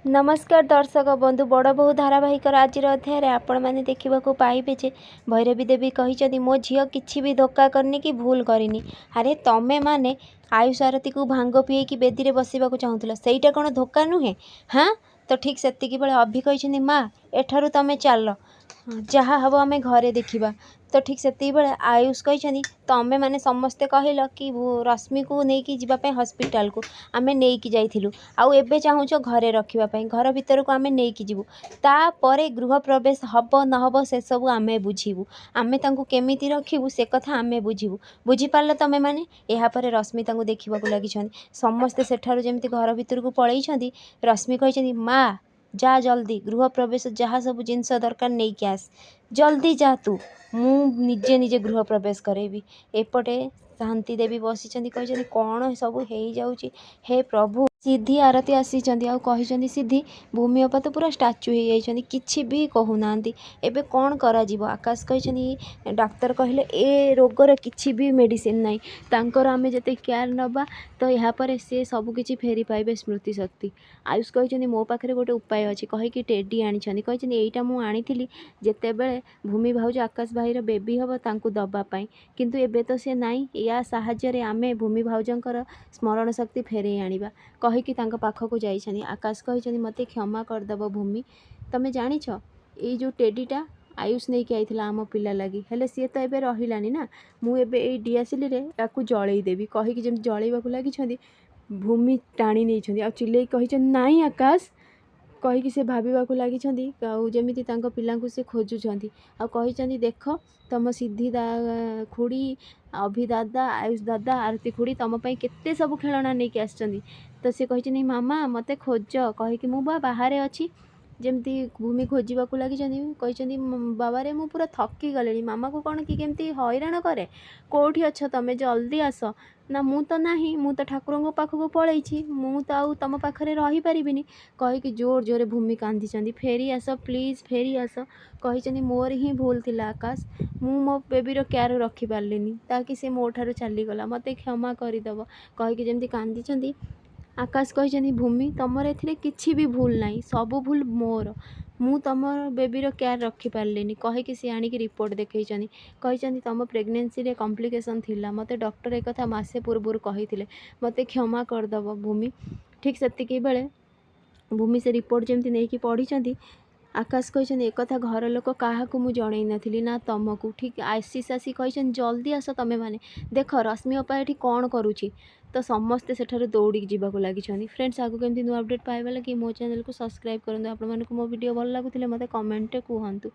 नमस्कार दर्शक बंधु बड़ बोहू धारावाहिक आज अध्याय आपण मैंने देखा पाइबे जे भैरवी देवी कही मो झील किसी भी धोखा करनी कि भूल करनी। अरे तमें माने आयुष आरती को भांग पीए कि बेदी रे बसवा चाहूल सहीटा कौन धोखा नुहे। हाँ तो ठीक से बेले अभि कही माँ एठारू तमें चल जहाँ हम आम घरे देखा। तो ठीक से बेले आयुष कही तमें मैंने समस्ते कहल कि रश्मि को लेकिन जीवाई हस्पिटाल को आम नहीं जाइलु आउ एबे चाहूच घरे रखापी घर भीतर को आम नहीं जीवु तापर गृह प्रवेश हम नहब से सब आम बुझीबू आम केमी रखू से कथा आम बुझीबू बुझीपार तमें मैंने यापर रश्मि देखा लगी समस्ते सेठार जमी घर भीतर को पलैं। रश्मि कही माँ जा जल्दी गृह प्रवेश जहाँ सब जिनस दरकार नहीं कि आस जल्दी जा तू मु निजे निजे गृह प्रवेश करेबी। एपटे शांति देवी बसी कही कौन सब हो जाऊँ हे प्रभु। सिद्धि आरती आसी कही सिद्धि भूमि अपा तो पूरा स्टाच्यू हो जाती किसी भी कहूना एबे कौन करा जीवो। आकाश कही डाक्तर कहले ए रोगर किसी भी मेडिसिन नहीं तांकर आमे जते केयर नबा तो यहाँ पर सी सबकि फेरी पाइबे स्मृति शक्ति। आयुष कही मो पाखे गोटे उपाय अच्छी कहीकि टेडी आनी कही यहीटा मुझे आनी जिते बड़े भूमि भाउज आकाश भाईर बेबी हम तांकु दबापाई किंतु एबे तो सी नाई या साहाय्य आमे भूमि भाउजंकर स्मरण शक्ति फेरे आनिबा कहीकि पाखक जाइछनी। आकाश कही मते क्षमा करदेव भूमि तमें जानिछ ये जो टेडीटा आयुष नहीं कि आईला आम पिला लगी हेले सी तो एबे रहिलानी ना मुझे डीएसएल रे ताकू जलईदेवी कहीकि जमी जलैवाक लगी भूमि टाणी नहीं आ चिल्ले कही नाई आकाश कहीकि से भाविबाकू लगी जमी पिला से खोजुंट आ कही देख तुम सिद्धि खुड़ी अभि दादा आयुष दादा आरती खुड़ी तुम केते सब खेलना नहीं कि आसचंदी तो सी कही नहीं मामा मते खोज कहीकि मु बाहर अच्छी जमती भूमि खोजा लगी कही बाबा रे मु पूरा थकी गले मामा को कौन कि केमती हैरान करे कौटी अच्छ तमें जल्दी आस ना मु तो नाही मु तो ठाकुर पाखक पलैछि मु तो आउ तुम पाखे रही पारिबिनी कहीकि जोर जोरे भूमि कांदी फेरी आस प्लीज फेरी आस कही मोर ही भूल थिला आकाश मु मो बेबीर केयर रखी पार्लिनी ताकि से मो ठार चलीगला मते क्षमा करदेव कहीकि जमती कांदी। आकाश कही भूमि तुमर ए किसी भी भूल ना सब भूल मोर मु तुम बेबीर केयर रखी पार्लिनी कहीकि सी आणिक रिपोर्ट देखई कही तुम प्रेगनेंसी रे कॉम्प्लिकेशन थिला मते डॉक्टर एक कथा मासे पूर्व कही मते क्षमा करदेव भूमि। ठीक से बेले भूमि से रिपोर्ट जमती नहीं कि पढ़ी आकाश कही एक कथा घर लोक क्या मुझे जनई नी ना तुमको ठीक आशीष आसी कही जल्दी आस तमें मैंने देख रश्मि अपा ये कौन करुँची तो समस्ते सेठार दौड़ी जावाक लगी। फ्रेंड्स आगु केमती नुआ अपडेट पाइबा लगी मो चैनल को सब्सक्राइब करूँ। आपण मानक मो वीडियो भल लगुले मते कमेंट कहतु।